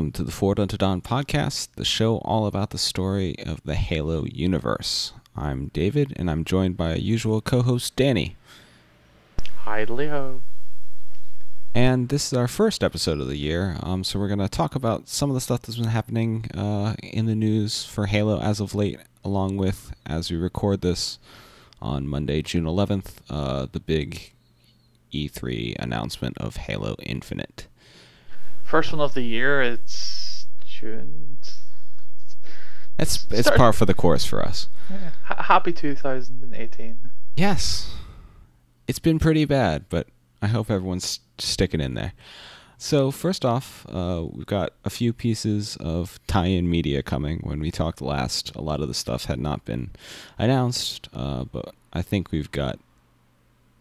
welcome to the Forward Unto Dawn podcast, the show all about the story of the Halo universe. I'm David, and I'm joined by usual co-host Dani. Hi, Leo. And this is our first episode of the year, so we're going to talk about some of the stuff that's been happening in the news for Halo as of late, along with, as we record this on Monday, June 11th, the big E3 announcement of Halo Infinite. First one of the year, it's June. It's par for the course for us. Yeah. Happy 2018. Yes. It's been pretty bad, but I hope everyone's sticking in there. So first off, we've got a few pieces of tie-in media coming. When we talked last, a lot of the stuff had not been announced, but I think we've got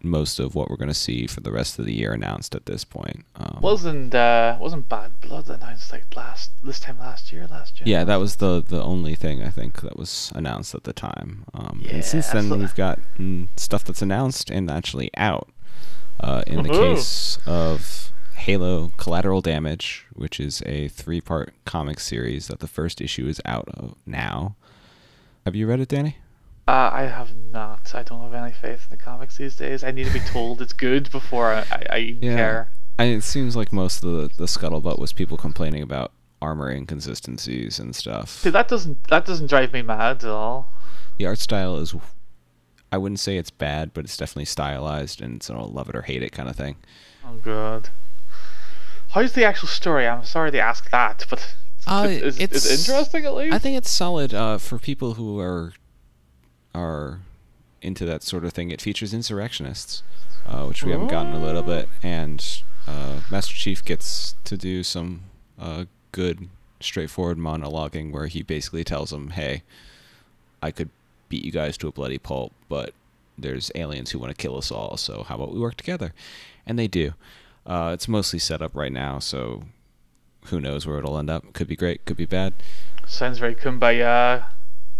most of what we're going to see for the rest of the year announced at this point. Wasn't Bad Blood announced like this time last year? Yeah, that was the only thing I think that was announced at the time. And since then, we've got stuff that's announced and actually out. In the case of Halo Collateral Damage, which is a 3-part comic series that the first issue is out of now. Have you read it, Dani? I have not. I don't have any faith in the comics these days. I need to be told it's good before I care. It seems like most of the scuttlebutt was people complaining about armor inconsistencies and stuff. See, that doesn't drive me mad at all. The art style is, I wouldn't say it's bad, but it's definitely stylized, and it's a love it or hate it kind of thing. Oh god. How's the actual story? I'm sorry to ask that, but it's interesting at least. I think it's solid for people who are into that sort of thing. It features insurrectionists, which we haven't gotten a little bit, and Master Chief gets to do some good, straightforward monologuing where he basically tells them, hey, I could beat you guys to a bloody pulp, but there's aliens who want to kill us all, so how about we work together? And they do. It's mostly set up right now, so who knows where it'll end up. Could be great, could be bad. Sounds very kumbaya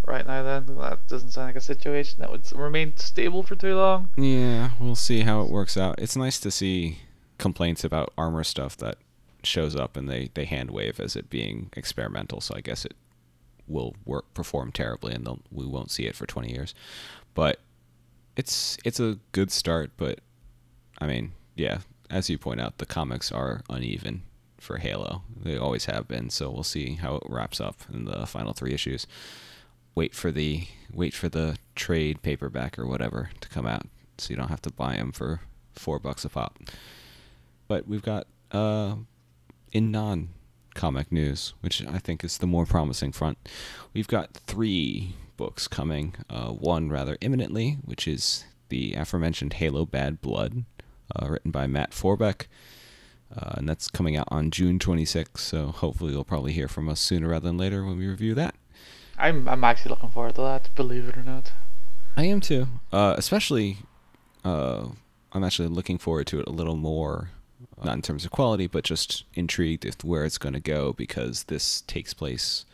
right now then. That doesn't sound like a situation that would remain stable for too long. Yeah, we'll see how it works out. It's nice to see complaints about armor stuff that shows up and they hand wave as it being experimental, so I guess it will perform terribly and we won't see it for 20 years. But it's a good start, but I mean, yeah, as you point out, the comics are uneven for Halo. They always have been, so we'll see how it wraps up in the final 3 issues. Wait for the trade paperback or whatever to come out, so you don't have to buy them for $4 a pop. But we've got in non-comic news, which I think is the more promising front, we've got 3 books coming. One rather imminently, which is the aforementioned Halo Bad Blood, written by Matt Forbeck, and that's coming out on June 26th. So hopefully you'll probably hear from us sooner rather than later when we review that. I'm actually looking forward to that, believe it or not. I am too. Especially, I'm actually looking forward to it a little more, not in terms of quality, but just intrigued with where it's going to go, because this takes place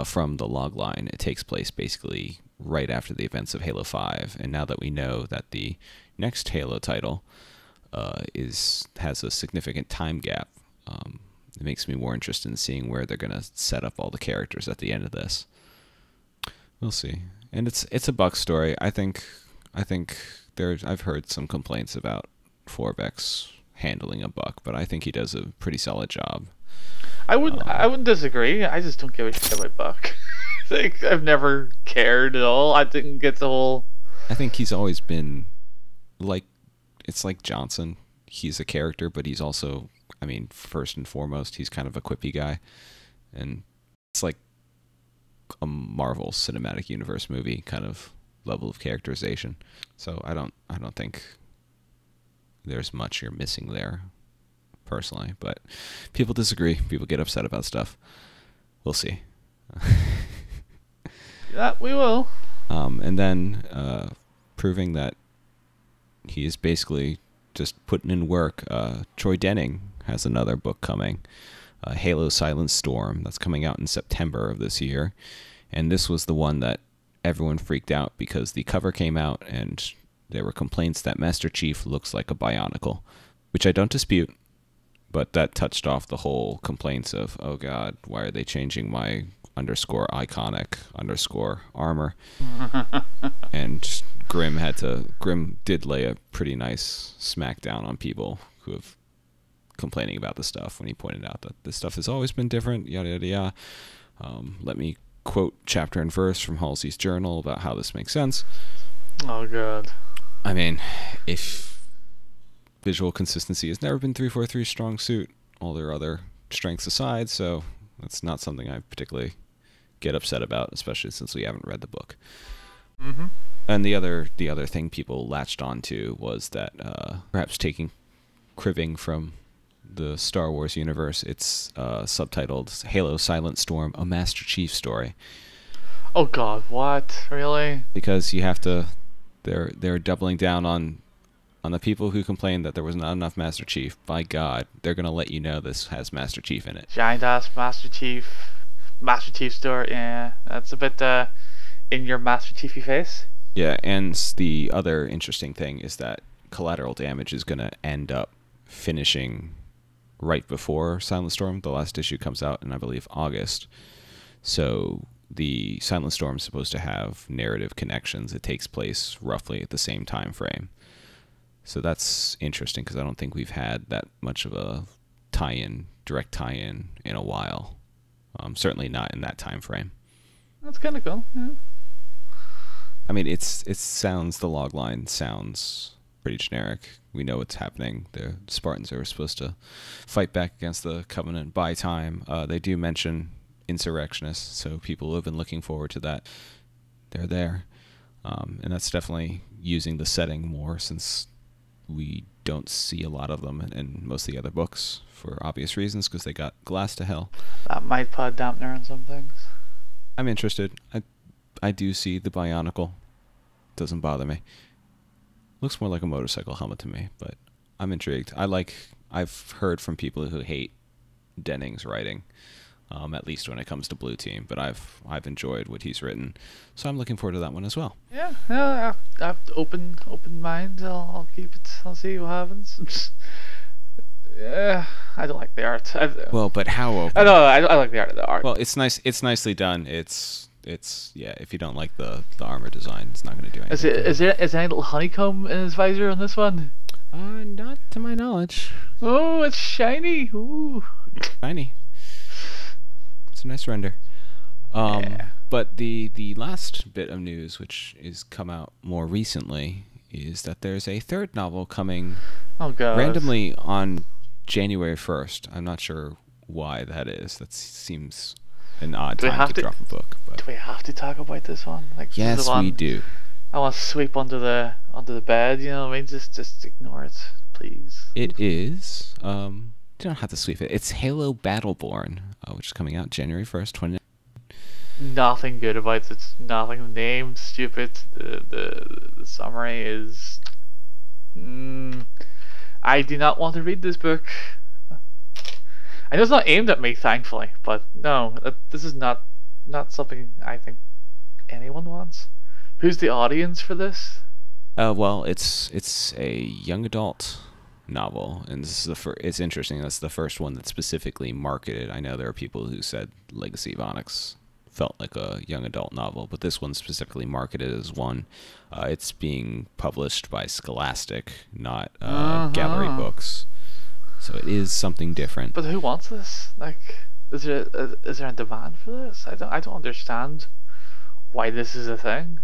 from the log line. It takes place basically right after the events of Halo 5, and now that we know that the next Halo title has a significant time gap, it makes me more interested in seeing where they're going to set up all the characters at the end of this. We'll see. And it's a Buck story. I think I've heard some complaints about Forbeck's handling a Buck, but I think he does a pretty solid job. I wouldn't disagree. I just don't give a shit about Buck. Like, I've never cared at all. I didn't get the whole. I think he's always been it's like Johnson. He's a character, but he's also, I mean, first and foremost, he's kind of a quippy guy, and it's like a Marvel Cinematic Universe movie kind of level of characterization. So I don't think there's much you're missing there, personally. But people disagree. People get upset about stuff. We'll see. Yeah, we will. And then proving that he is basically just putting in work, Troy Denning has another book coming, Halo Silent Storm, that's coming out in September of this year. And this was the one that everyone freaked out because the cover came out and there were complaints that Master Chief looks like a Bionicle, which I don't dispute. But that touched off the whole complaints of, oh god, why are they changing my underscore iconic underscore armor? And Grimm did lay a pretty nice smackdown on people who have complaining about the stuff when he pointed out that this stuff has always been different, yada yada yada. Let me quote chapter and verse from Halsey's journal about how this makes sense. Oh god. I mean, if visual consistency has never been 343's strong suit, all their other strengths aside, so that's not something I particularly get upset about, especially since we haven't read the book. Mm-hmm. And the other thing people latched onto was that perhaps taking cribbing from the Star Wars universe, it's subtitled Halo Silent Storm, a Master Chief story. Oh god, what? Really? Because you have to, they're doubling down on the people who complained that there was not enough Master Chief. By God, they're gonna let you know this has Master Chief in it. Giant ass Master Chief story. Yeah, that's a bit in your Master Chiefy face. Yeah, and the other interesting thing is that Collateral Damage is gonna end up finishing right before Silent Storm. The last issue comes out in, I believe, August. So the Silent Storm is supposed to have narrative connections. It takes place roughly at the same time frame. So that's interesting because I don't think we've had that much of a direct tie-in in a while. Certainly not in that time frame. That's kind of cool. Yeah. I mean, the logline sounds pretty generic. We know what's happening. The Spartans are supposed to fight back against the Covenant by time. They do mention insurrectionists, so people who have been looking forward to that, they're there. And that's definitely using the setting more, since we don't see a lot of them in most of the other books for obvious reasons, because they got glass to hell. That might put a dampener on some things. I'm interested. I do see the Bionicle. Doesn't bother me. Looks more like a motorcycle helmet to me, but I'm intrigued. I've heard from people who hate Denning's writing, at least when it comes to Blue Team, but I've enjoyed what he's written, so I'm looking forward to that one as well. Yeah, I have open mind. I'll keep it. I'll see what happens. Yeah, I don't like the art. Well, but how open? I know. I like the art of the art. Well, it's nice. It's nicely done. It's yeah. If you don't like the armor design, it's not going to do anything. Is there any little honeycomb in his visor on this one? Not to my knowledge. Oh, it's shiny. Ooh, shiny. It's a nice render. Yeah. But the last bit of news, which is come out more recently, is that there's a third novel coming. Oh god. Randomly on January 1st. I'm not sure why that is. That seems an odd time to drop a book. But do we have to talk about this one? Like, yes, we do. I want to sweep under the bed. You know what I mean? Just ignore it, please. It is. You don't have to sweep it. It's Halo Battleborn, which is coming out January 1st, 2019. Nothing good about it. Nothing. The name stupid. The summary is. I do not want to read this book. I know it's not aimed at me, thankfully, but no, this is not something I think anyone wants. Who's the audience for this? Well, it's a young adult novel, and this is it's interesting. That's the first one that's specifically marketed. I know there are people who said Legacy of Onyx felt like a young adult novel, but this one's specifically marketed as one. It's being published by Scholastic, not Gallery Books, so it is something different. But who wants this? Like, is there a demand for this? I don't understand why this is a thing.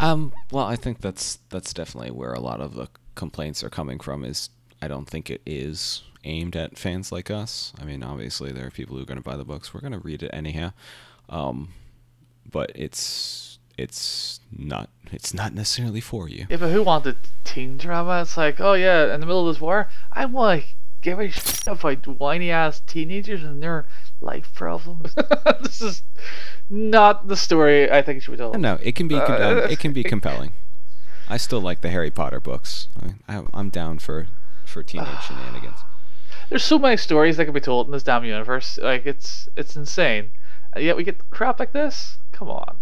Well, I think that's definitely where a lot of the complaints are coming from. Is I don't think it is aimed at fans like us. I mean, obviously there are people who are going to buy the books. We're going to read it anyhow. But it's not necessarily for you. Yeah, but who wanted teen drama? It's like, oh yeah, in the middle of this war, I want to give a shit about whiny ass teenagers and their life problems. This is not the story I think should be told. No, it can be it can be compelling. I still like the Harry Potter books. I'm down for teenage shenanigans. There's so many stories that can be told in this damn universe. Like, it's insane. And yet we get crap like this? Come on.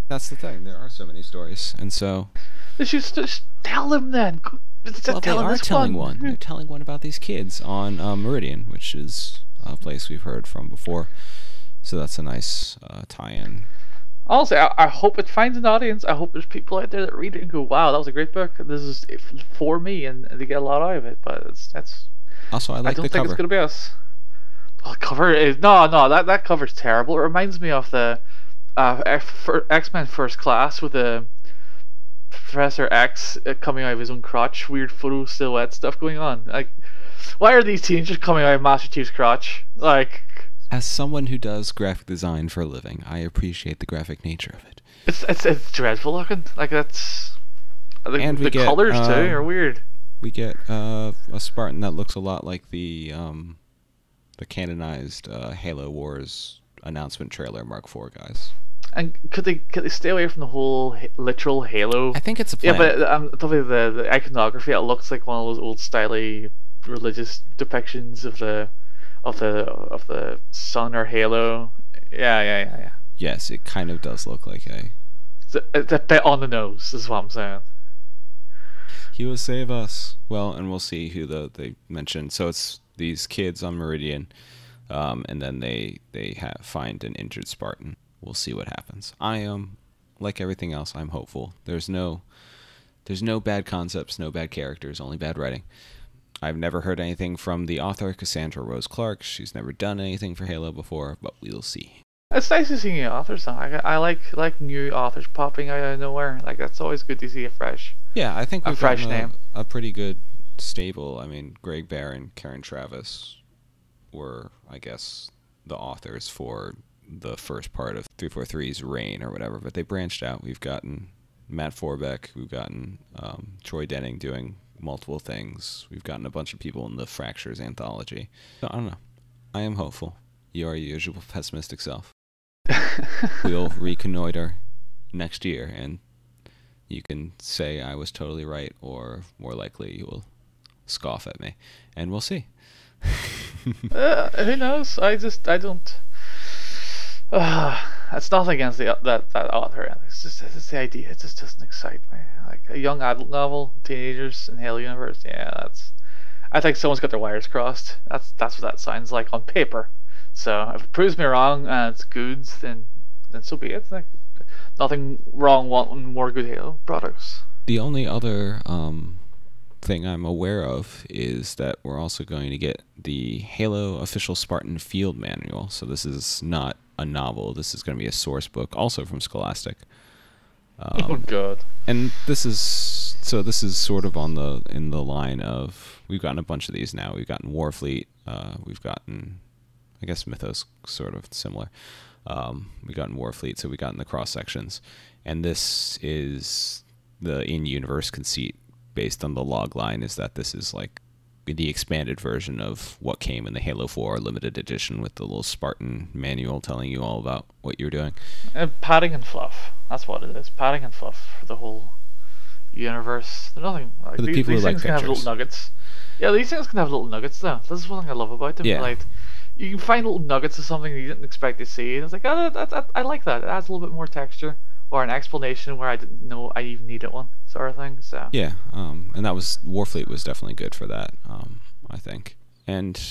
That's the thing. There are so many stories, and so they should just tell them then. It's Well, just they telling are this telling one. They're telling one about these kids on Meridian, which is a place we've heard from before. So that's a nice tie-in. Honestly, I hope it finds an audience. I hope there's people out there that read it and go, "Wow, that was a great book. This is for me," and they get a lot out of it. But that's. Also, I I like don't the think it's cover. gonna be us. Oh, the cover is no. That cover's terrible. It reminds me of the X-Men First Class with the Professor X coming out of his own crotch, weird photo silhouette stuff going on. Like, why are these teenagers coming out of Master Chief's crotch? Like, As someone who does graphic design for a living, I appreciate the graphic nature of it. it's dreadful looking. Like that's And we the get colors too are weird. we get a Spartan that looks a lot like the canonized Halo Wars announcement trailer Mark IV guys. And could they stay away from the whole literal Halo? I think it's a plan. Yeah, but probably the iconography. It looks like one of those old styly religious depictions of the sun or Halo. Yeah. Yes, it kind of does look like It's a bit on the nose, is what I'm saying. He will save us. Well, and we'll see who they mentioned. So it's these kids on Meridian, and then they find an injured Spartan. We'll see what happens. I am, like everything else, I'm hopeful. There's no bad concepts, no bad characters, only bad writing. I've never heard anything from the author, Cassandra Rose Clark. She's never done anything for Halo before, but we'll see. It's nice to see new authors. I like new authors popping out of nowhere. Like that's always good to see a fresh. Yeah, I think we've fresh got name. a pretty good stable. I mean, Greg Bear and Karen Travis were, I guess, the authors for the first part of 343's reign or whatever, but they branched out. We've gotten Matt Forbeck, we've gotten Troy Denning doing multiple things. We've gotten a bunch of people in the Fractures anthology. So I don't know. I am hopeful. You are your usual pessimistic self. We'll reconnoiter next year, and you can say I was totally right, or more likely you will scoff at me, and we'll see. Who knows? I don't. It's nothing against that author. It's the idea. It just doesn't excite me. Like a young adult novel, teenagers in Halo universe. Yeah, that's. I think someone's got their wires crossed. That's what that sounds like on paper. So if it proves me wrong and it's good, then so be it. Like nothing wrong wanting more good Halo products. The only other thing I'm aware of is that we're also going to get the Halo official Spartan Field Manual. So this is not a novel. This is going to be a source book, also from Scholastic. Oh God! And this is sort of in the line of, we've gotten a bunch of these now. We've gotten Warfleet. We've gotten, I guess, Mythos, sort of similar. We've gotten Warfleet, so we've gotten the cross sections, and this is the in-universe conceit based on the log line, is that this is like the expanded version of what came in the Halo 4 limited edition with the little Spartan manual telling you all about what you're doing. Padding and fluff. That's what it is. Padding and fluff for the whole universe. There's nothing like For the people these who like things can have pictures. little nuggets. Yeah, these things can have little nuggets though. This is one thing I love about them. Yeah. Like you can find little nuggets of something you didn't expect to see, and it's like, oh, I like that. It adds a little bit more texture or an explanation where I didn't know I even needed one, sort of thing. So Yeah, and that was, Warfleet was definitely good for that, I think. And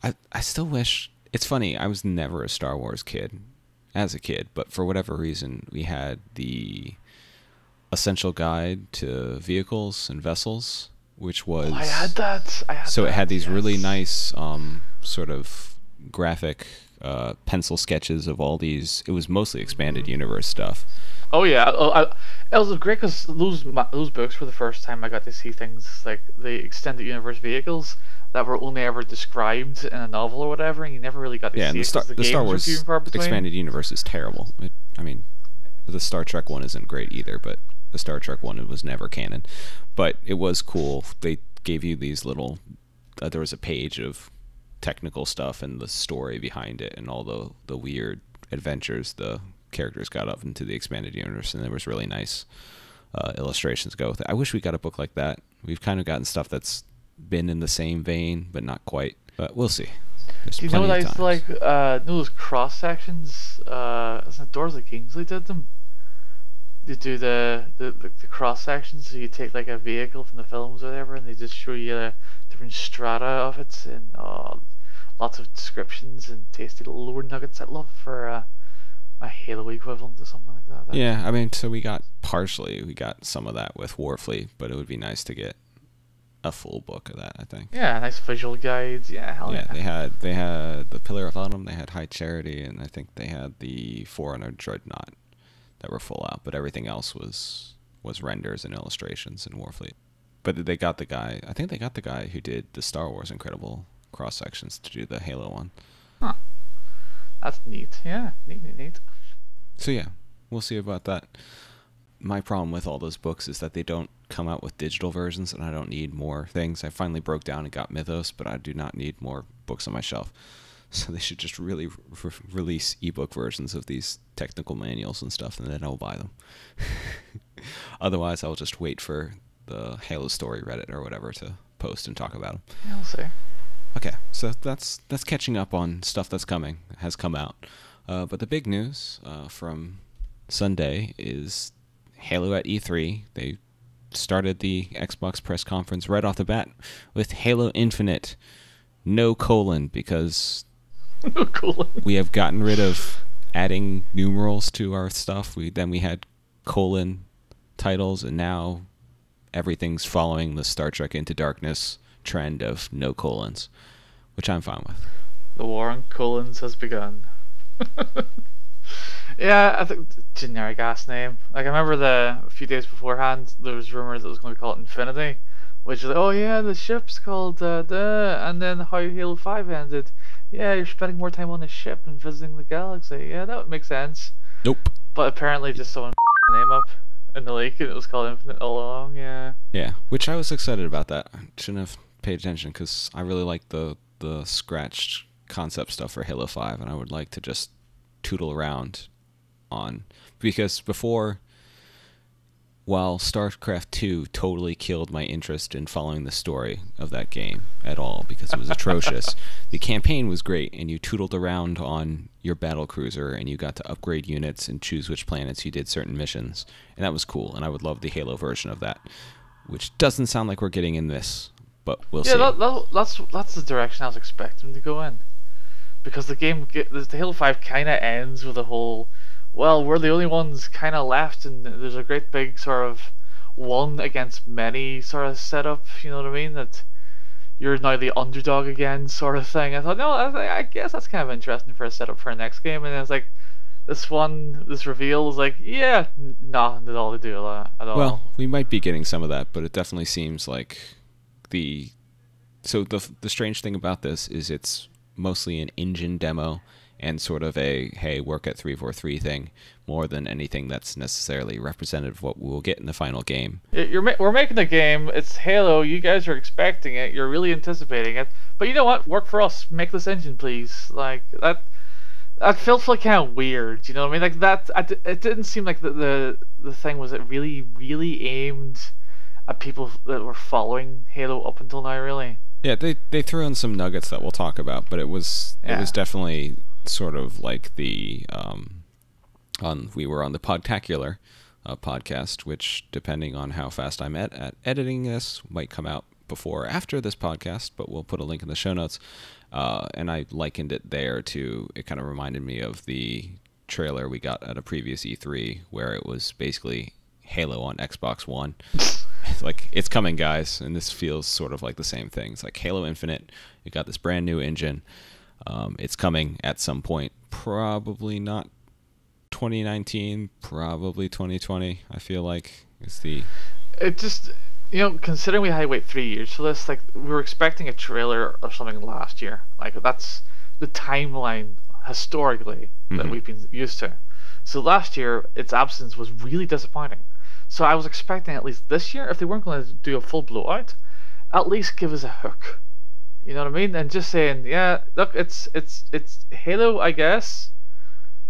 I still wish, it's funny, I was never a Star Wars kid as a kid, but for whatever reason, we had the Essential Guide to Vehicles and Vessels, which was... I had that. So it had these yes. really nice sort of graphic pencil sketches of all these. It was mostly expanded universe stuff. Oh yeah, it was great because those books were the first time I got to see things like the extended universe vehicles that were only ever described in a novel or whatever, and you never really got to Yeah, see and it. the Star Wars expanded universe is terrible. I mean, the Star Trek one isn't great either, but the Star Trek one was never canon. But it was cool. They gave you these little... there was a page of technical stuff and the story behind it and all the weird adventures the characters got up into the expanded universe, and there was really nice illustrations to go with it. I wish we got a book like that. We've kind of gotten stuff that's been in the same vein, but not quite. But we'll see. There's Do you know what I used to like? Know those cross sections? Isn't it Doors of Kingsley did them? they do the cross sections. So you take like a vehicle from the films or whatever, and they just show you different strata of it, and lots of descriptions and tasty little lore nuggets. I'd love for a Halo equivalent to something like that. Yeah, I mean, so we got some of that with Warfleet, but it would be nice to get a full book of that, I think. Yeah, nice visual guides. Yeah, hell yeah. They had the Pillar of Autumn, they had High Charity, and I think they had the Forerunner Dreadnought that were full out, but everything else was renders and illustrations in Warfleet. But they got the guy. I think they got the guy who did the Star Wars Incredible cross sections to do the Halo one. Huh. That's neat. Yeah, neat. So yeah, we'll see about that. My problem with all those books is that they don't come out with digital versions, and I don't need more things. I finally broke down and got Mythos, but I do not need more books on my shelf. So they should just really release ebook versions of these technical manuals and stuff, and then I'll buy them. Otherwise, I'll just wait for the Halo Story Reddit or whatever to post and talk about them. Yeah, we'll see. Okay, so that's catching up on stuff has come out. But the big news from Sunday is Halo at E3. They started the Xbox press conference right off the bat with Halo Infinite, because we have gotten rid of adding numerals to our stuff. We had colon titles, and now everything's following the Star Trek Into Darkness trend of no colons, which I'm fine with. The war on colons has begun. Yeah, I think generic ass name. Like, I remember a few days beforehand there was rumors that it was going to be called Infinity, which is like, oh yeah, the ship's called and then how Halo 5 ended. Yeah, you're spending more time on the ship and visiting the galaxy. Yeah, that would make sense. Nope. But apparently just someone the name up in the leak and it was called Infinite all along. Yeah. Yeah, which I was excited about that. I shouldn't have paid attention because I really like the scratched concept stuff for Halo 5, and I would like to just tootle around on, because before, while StarCraft 2 totally killed my interest in following the story of that game at all because it was atrocious, the campaign was great, and you tootled around on your battle cruiser and you got to upgrade units and choose which planets you did certain missions, and that was cool, and I would love the Halo version of that, which doesn't sound like we're getting in this, but we'll see. Yeah, that's the direction I was expecting to go in, because the Halo 5 kind of ends with a whole, well, we're the only ones kind of left, and there's a great big sort of one against many sort of setup, you know what I mean? That you're now the underdog again sort of thing. I thought, no, I guess that's kind of interesting for a setup for a next game, and then it's like, this reveal is like, yeah, nothing at all to do at all. Well, we might be getting some of that, but it definitely seems like the strange thing about this is it's mostly an engine demo and sort of a, hey, work at 343 thing, more than anything that's necessarily representative of what we'll get in the final game. We're making the game, it's Halo, you guys are expecting it, you're really anticipating it, but you know what, work for us, make this engine please. Like, that felt like kind of weird, you know what I mean? Like, it didn't seem like the thing was it really aimed at people that were following Halo up until now, really. Yeah, they threw in some nuggets that we'll talk about, but it was definitely sort of like we were on the Podtacular podcast, which, depending on how fast I'm at editing this, might come out before or after this podcast, but we'll put a link in the show notes. And I likened it there to, it kind of reminded me of the trailer we got at a previous E3 where it was basically Halo on Xbox One. It's like, it's coming, guys, and this feels sort of like the same thing. It's like Halo Infinite, you got this brand new engine. It's coming at some point, probably not 2019, probably 2020. I feel like it just, you know, considering we had to wait 3 years for this, like, we were expecting a trailer or something last year. Like, that's the timeline historically that we've been used to. So last year, its absence was really disappointing. So I was expecting at least this year, if they weren't going to do a full blowout, at least give us a hook. You know what I mean? And just saying, yeah, look, it's Halo, I guess.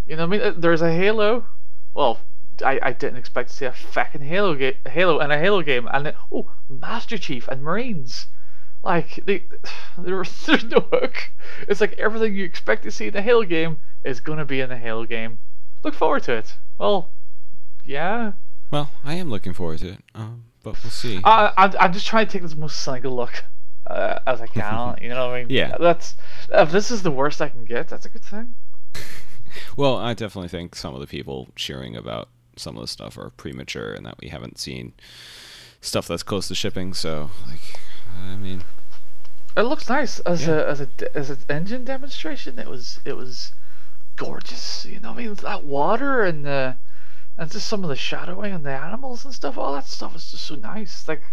You know what I mean? There's a Halo. Well, I didn't expect to see a fucking Halo and a Halo game, and then, oh, Master Chief and Marines. Like, there's no hook. It's like everything you expect to see in a Halo game is gonna be in a Halo game. Look forward to it. Well, yeah. Well, I am looking forward to it, but we'll see. I'm just trying to take this most cynical look as I can. You know what I mean? Yeah. That's if this is the worst I can get, that's a good thing. Well, I definitely think some of the people cheering about some of the stuff are premature and that we haven't seen stuff that's close to shipping. So, like, I mean, it looks nice as an engine demonstration. It was gorgeous. You know what I mean? That water and just some of the shadowing and the animals and stuff. All that stuff is just so nice. Like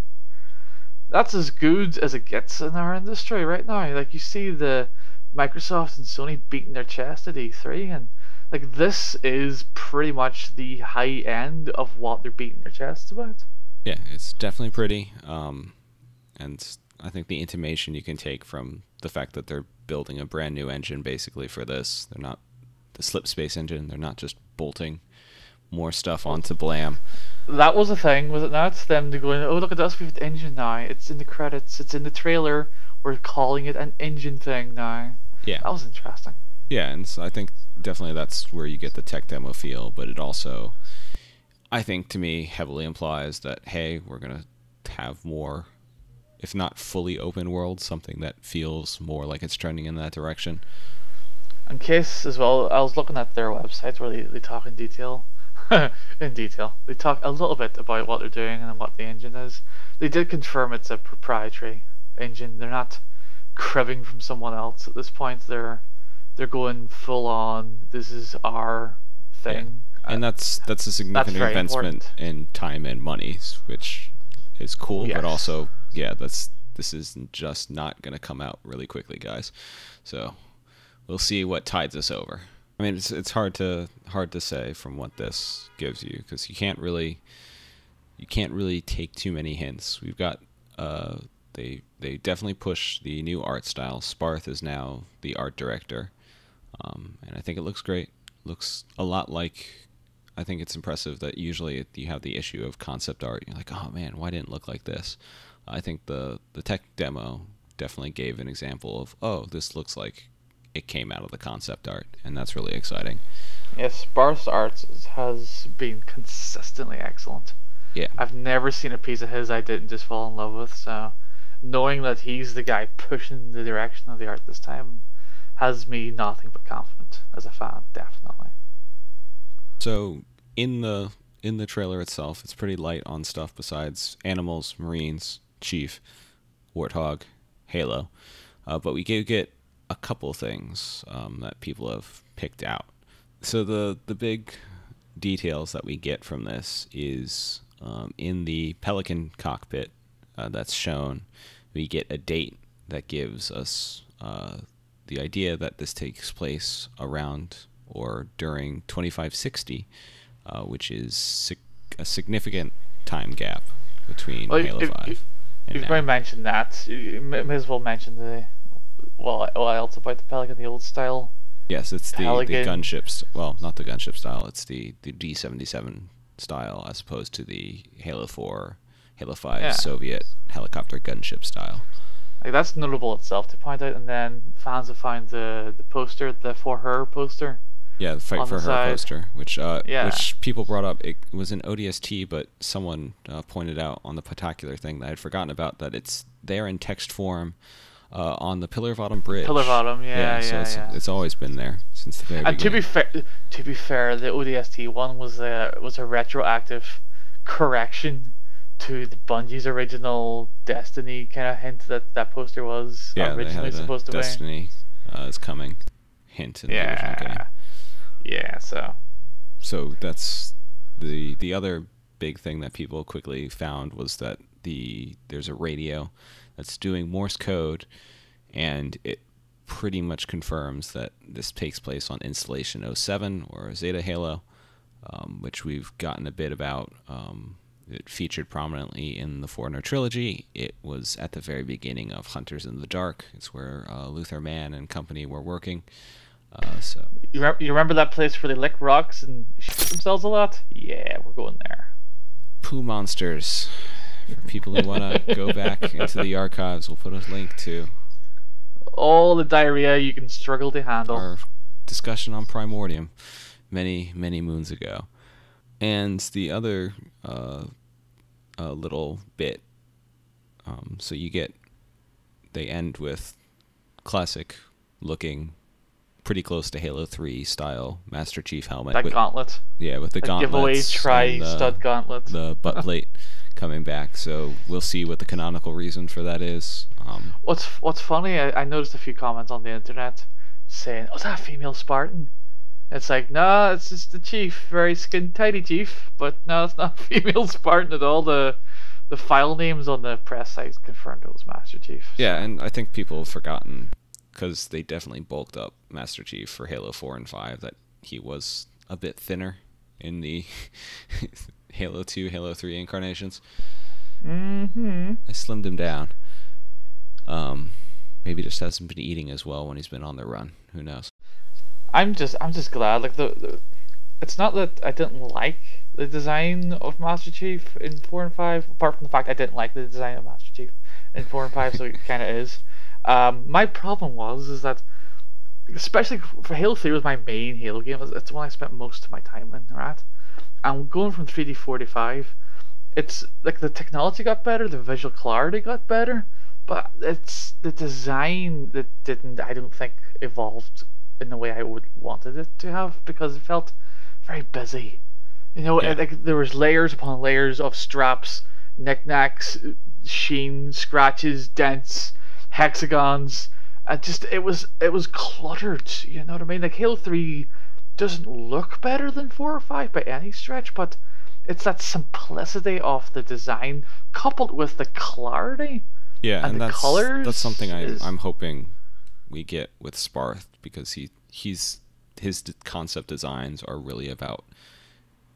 that's as good as it gets in our industry right now. Like you see the Microsoft and Sony beating their chest at E3, and like this is pretty much the high end of what they're beating their chests about. yeah, it's definitely pretty. And I think the intimation you can take from the fact that they're building a brand new engine basically for this. They're not the slip space engine. They're not just bolting more stuff onto Blam. That was a thing, was it not? Them to going, oh look at us, we have the engine now. It's in the credits. It's in the trailer. We're calling it an engine thing now. Yeah. That was interesting. Yeah, and so I think definitely that's where you get the tech demo feel, but it also, I think to me, heavily implies that, hey, we're going to have more, if not fully open world, something that feels more like it's trending in that direction. In case, as well, I was looking at their website where they talk in detail. In detail. They talk a little bit about what they're doing and what the engine is. They did confirm it's a proprietary engine. They're not cribbing from someone else at this point. They're going full on. This is our thing. Yeah. And that's a significant investment in time and money, which is cool. Yes. But also, yeah, this is just not going to come out really quickly, guys. So we'll see what tides us over. I mean, it's hard to say from what this gives you because you can't really take too many hints. We've got they definitely push the new art style. Sparth is now the art director, and I think it looks great. Looks a lot like. I think it's impressive that usually you have the issue of concept art. You're like, oh man, why didn't it look like this? I think the tech demo definitely gave an example of, oh, this looks like it came out of the concept art, and that's really exciting. Yes, Sparth's art has been consistently excellent. Yeah. I've never seen a piece of his I didn't just fall in love with, so knowing that he's the guy pushing the direction of the art this time has me nothing but confident as a fan, definitely. So in the trailer itself, it's pretty light on stuff besides animals, marines, Chief, Warthog, Halo, but we do get a couple things that people have picked out. So the big details that we get from this is in the Pelican cockpit that's shown, we get a date that gives us the idea that this takes place around or during 2560, which is a significant time gap between Halo 5 and You've already mentioned that. You may as well mention the what else about the Pelican, the old style. Yes, it's the gunships. Well, not the gunship style. It's the D-77 style as opposed to the Halo 4, Halo 5 Soviet helicopter gunship style. Like that's notable itself to point out. And then fans have found the poster, the For Her poster. Yeah, the Fight for Her poster, which people brought up. It was an ODST, but someone pointed out on the Particular thing that I had forgotten about that it's there in text form. On the Pillar of Autumn bridge. Pillar of Autumn, it's always been there since the very beginning. To be fair, the ODST one was a retroactive correction to the Bungie's original Destiny kind of hint that poster was originally supposed to be. Destiny is coming hint in the original game. Yeah, so that's the other big thing that people quickly found was that there's a radio that's doing Morse code, and it pretty much confirms that this takes place on Installation 07 or Zeta Halo, which we've gotten a bit about. It featured prominently in the Forerunner trilogy. It was at the very beginning of Hunters in the Dark. It's where Luther Mann and company were working. So you remember that place where they lick rocks and shoot themselves a lot? Yeah, we're going there. Poo monsters. For people who want to go back into the archives, we'll put a link to all the diarrhea you can struggle to handle. Our discussion on Primordium many, many moons ago. And the other a little bit. So they end with classic looking, pretty close to Halo 3 style Master Chief helmet. That gauntlet. Yeah, with the gauntlets. Giveaway tri-stud gauntlet. The butt plate coming back. So we'll see what the canonical reason for that is. What's funny, I noticed a few comments on the internet saying, "Oh, is that a female Spartan?" It's like, no, it's just the chief, very skin tighty chief, but no, it's not female Spartan at all. The file names on the press site confirmed it was Master Chief. Yeah, and I think people have forgotten, because they definitely bulked up Master Chief for Halo 4 and 5, that he was a bit thinner in the Halo 2, Halo 3 incarnations. Mm-hmm. I slimmed him down. Maybe just hasn't been eating as well when he's been on the run. Who knows? I'm just glad. Like it's not that I didn't like the design of Master Chief in 4 and 5. Apart from the fact I didn't like the design of Master Chief in 4 and 5, so it kind of is. My problem is that, especially for Halo 3 was my main Halo game. It's the one I spent most of my time in, right? And going from 3D 45, it's like the technology got better, the visual clarity got better, but it's the design that didn't, I don't think, evolved in the way I would wanted it to have, because it felt very busy. You know, Yeah. like there was layers upon layers of straps, knickknacks, sheen, scratches, dents, hexagons. It was cluttered. You know what I mean? Like Halo 3 doesn't look better than 4 or 5 by any stretch, but it's that simplicity of the design coupled with the clarity. Yeah, and the that's colors something is- I'm hoping we get with Sparth, because his concept designs are really about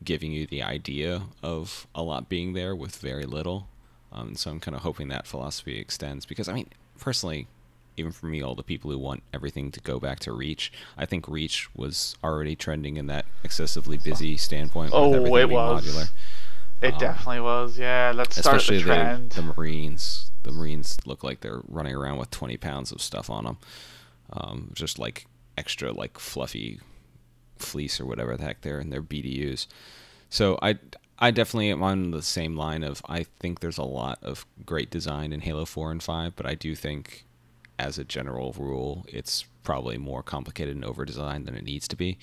giving you the idea of a lot being there with very little. So I'm kind of hoping that philosophy extends, because I mean, personally, even for me, all the people who want everything to go back to Reach, I think Reach was already trending in that excessively busy standpoint with everything it being was. modular. It definitely was. Yeah, let's start Especially the trend. the Marines. The Marines look like they're running around with 20 pounds of stuff on them. Just like extra like fluffy fleece or whatever the heck they're in their BDUs. So I definitely am on the same line of, I think there's a lot of great design in Halo 4 and 5, but I do think as a general rule it's probably more complicated and over-designed than it needs to be.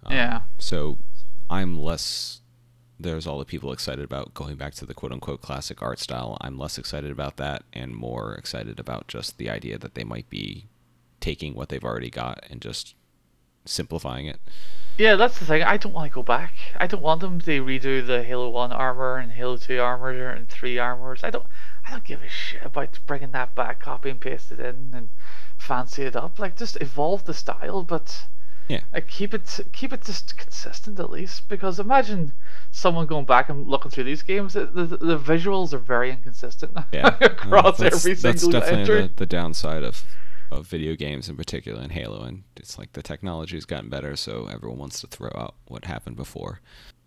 Yeah. So I'm less... There's all the people excited about going back to the quote-unquote classic art style. I'm less excited about that and more excited about just the idea that they might be taking what they've already got and just simplifying it. Yeah, that's the thing. I don't want to go back. I don't want them to redo the Halo 1 armor and Halo 2 armor and 3 armors. I don't give a shit about bringing that back, copy and paste it in and fancy it up. Like, just evolve the style, but Yeah. keep it just consistent at least. Because imagine someone going back and looking through these games. The visuals are very inconsistent Yeah. across That's every single definitely entry. the downside of video games, in particular in Halo, and it's like the technology's gotten better, so everyone wants to throw out what happened before.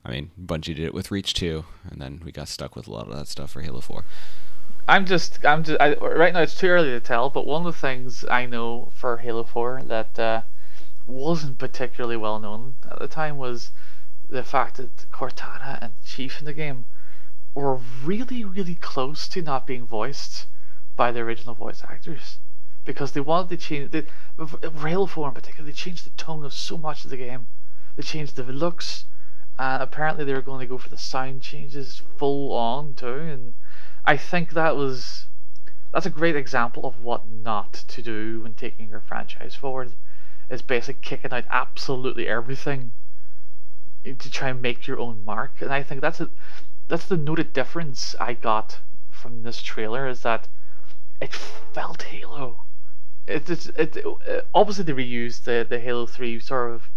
I mean, Bungie did it with Reach 2, and then we got stuck with a lot of that stuff for Halo 4. Right now it's too early to tell, but one of the things I know for Halo 4 that wasn't particularly well known at the time was the fact that Cortana and Chief in the game were really, really close to not being voiced by the original voice actors, because they wanted to change for Halo 4 in particular. They changed the tone of so much of the game. They changed the looks, and apparently they were going to go for the sound changes full on too. And I think that's a great example of what not to do when taking your franchise forward. Is basically kicking out absolutely everything to try and make your own mark. And I think that's the noted difference I got from this trailer, is that it felt Halo. It obviously they reused the Halo 3 sort of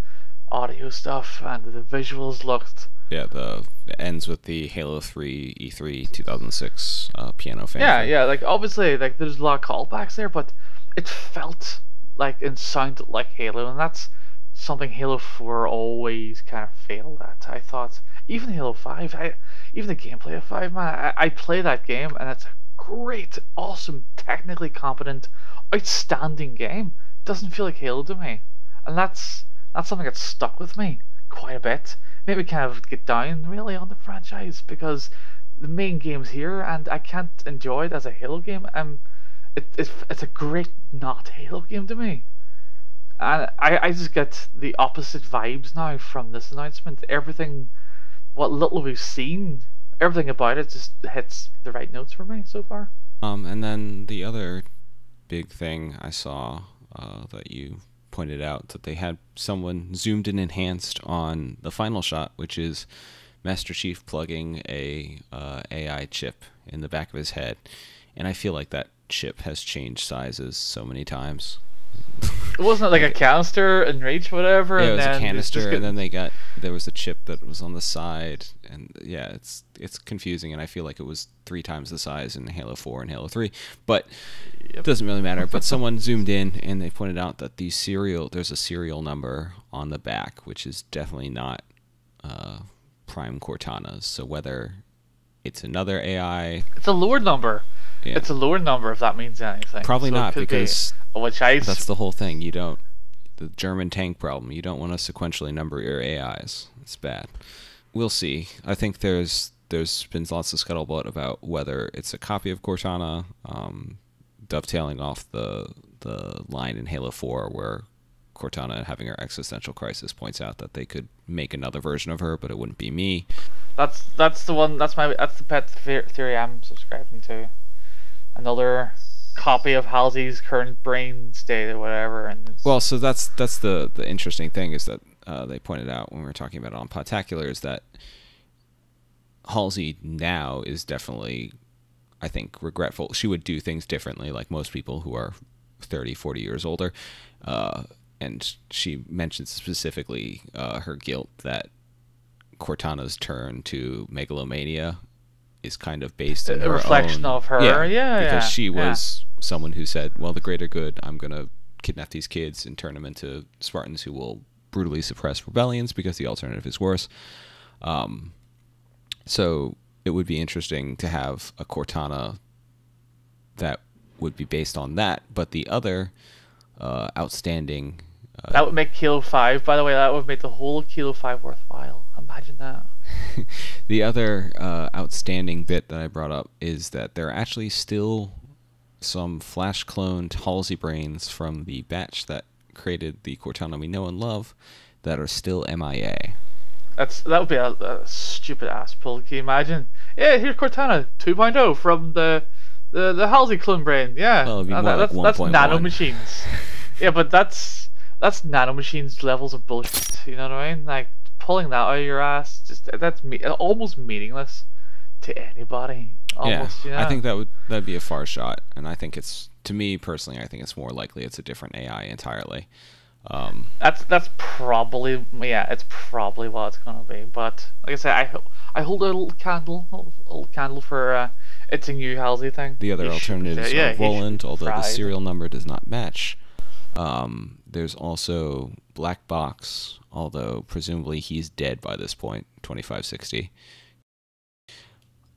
audio stuff, and the visuals looked... Yeah, it ends with the Halo 3 E3 2006 piano fanfare. Yeah, like obviously like there's a lot of callbacks there, but it felt like and sounded like Halo, and that's something Halo 4 always kind of failed at. I thought even Halo 5, even the gameplay of 5, man, I play that game and it's a great, awesome, technically competent, outstanding game. Doesn't feel like Halo to me, and that's something that stuck with me quite a bit. Made me kind of get down really on the franchise because the main game's here and I can't enjoy it as a Halo game. It's a great not Halo game to me. And I just get the opposite vibes now from this announcement. Everything, what little we've seen, everything about it just hits the right notes for me so far. And then the other big thing I saw that you pointed out, that they had someone zoomed and enhanced on the final shot, which is Master Chief plugging a AI chip in the back of his head, and I feel like that chip has changed sizes so many times. It wasn't like a canister in Reach, whatever. Yeah, it and was then a canister, and and then there was a chip that was on the side, and yeah, it's confusing, and I feel like it was 3 times the size in Halo 4 and Halo 3, but it doesn't really matter. But someone zoomed in, and they pointed out that there's a serial number on the back, which is definitely not Prime Cortana's. So whether it's another AI, it's a lower number. Yeah. It's a lower number if that means anything. Probably so not, because that's the whole thing. The German tank problem. You don't want to sequentially number your AIs. It's bad. We'll see. I think there's been lots of scuttlebutt about whether it's a copy of Cortana, dovetailing off the line in Halo 4 where Cortana, having her existential crisis, points out that they could make another version of her, but it wouldn't be me. That's the one. That's the pet theory I'm subscribing to. Another copy of Halsey's current brain state or whatever. And well, so that's the interesting thing is that they pointed out when we were talking about it on Podtacular is that Halsey now is definitely, I think, regretful. She would do things differently, like most people who are 30, 40 years older. And she mentions specifically her guilt that Cortana's turn to megalomania is kind of based in a her reflection own, of her. Because she was someone who said, well, the greater good, I'm going to kidnap these kids and turn them into Spartans who will brutally suppress rebellions because the alternative is worse. So it would be interesting to have a Cortana that would be based on that, but the other outstanding... that would make Kilo 5, by the way, that would make the whole Kilo 5 worthwhile. Imagine that. The other outstanding bit that I brought up is that there are actually still some flash-cloned Halsey brains from the batch that created the Cortana we know and love that are still MIA. That would be a stupid ass pull. Can you imagine? Yeah, here's Cortana 2.0 from the Halsey clone brain. Yeah, well, that's nanomachines. Yeah, but that's nanomachines levels of bullshit. You know what I mean? Like, pulling that out of your ass, that's almost meaningless to anybody. Almost, I think that'd be a far shot, and I think to me personally, I think it's more likely it's a different AI entirely. That's probably it's probably what it's gonna be. But like I said, I hold a little candle for it's a new Halsey thing. The other alternatives are Roland, although the serial number does not match. There's also Black Box, although presumably he's dead by this point, 2560.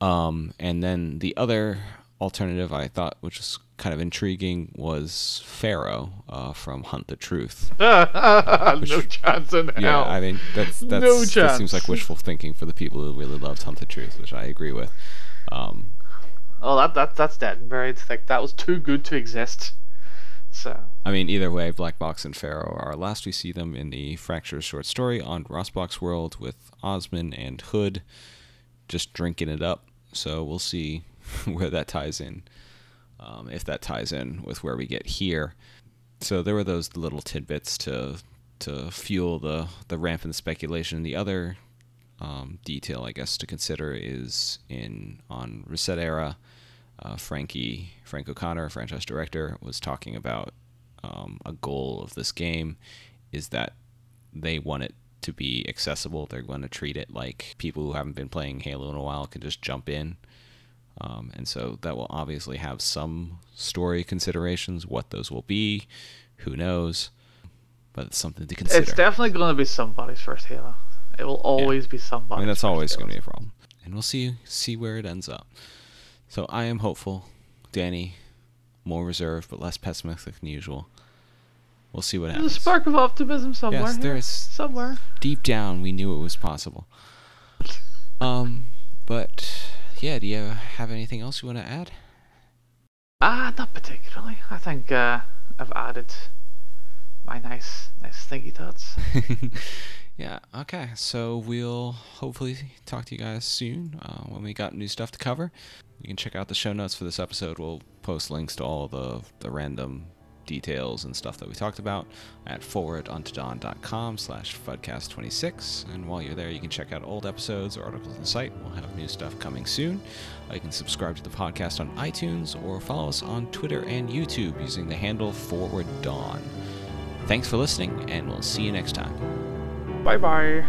And then the other alternative I thought, which was kind of intriguing, was Pharaoh from Hunt the Truth. No chance in hell. Yeah, I mean that seems like wishful thinking for the people who really loved Hunt the Truth, which I agree with. That's dead and buried. Like, that was too good to exist. So I mean, either way, Black Box and Pharaoh are last we see them in the Fracture short story on Rossbox World with Osman and Hood just drinking it up. So we'll see where that ties in, if that ties in with where we get here. So there were those little tidbits to fuel the rampant speculation. The other detail, I guess, to consider is on Reset Era, Frank O'Connor, franchise director, was talking about a goal of this game is that they want it to be accessible. They're going to treat it like people who haven't been playing Halo in a while can just jump in. And so that will obviously have some story considerations. What those will be, who knows? But it's something to consider. It's definitely going to be somebody's first Halo. It will always be somebody's. I mean, that's always going to be a problem. And we'll see where it ends up. So I am hopeful. Danny, more reserved but less pessimistic than usual. we'll see what There's happens. a spark of optimism somewhere. Yes, there is. Somewhere. Deep down, we knew it was possible. But yeah, do you have anything else you want to add? Not particularly. I think I've added my nice thinky thoughts. Yeah, okay. So we'll hopefully talk to you guys soon when we got new stuff to cover. You can check out the show notes for this episode. We'll post links to all the random details and stuff that we talked about at forwarduntodon.com/FUDcast26. And while you're there, you can check out old episodes or articles on the site. We'll have new stuff coming soon. You can subscribe to the podcast on iTunes or follow us on Twitter and YouTube using the handle ForwardDawn. Thanks for listening, and we'll see you next time. Bye bye.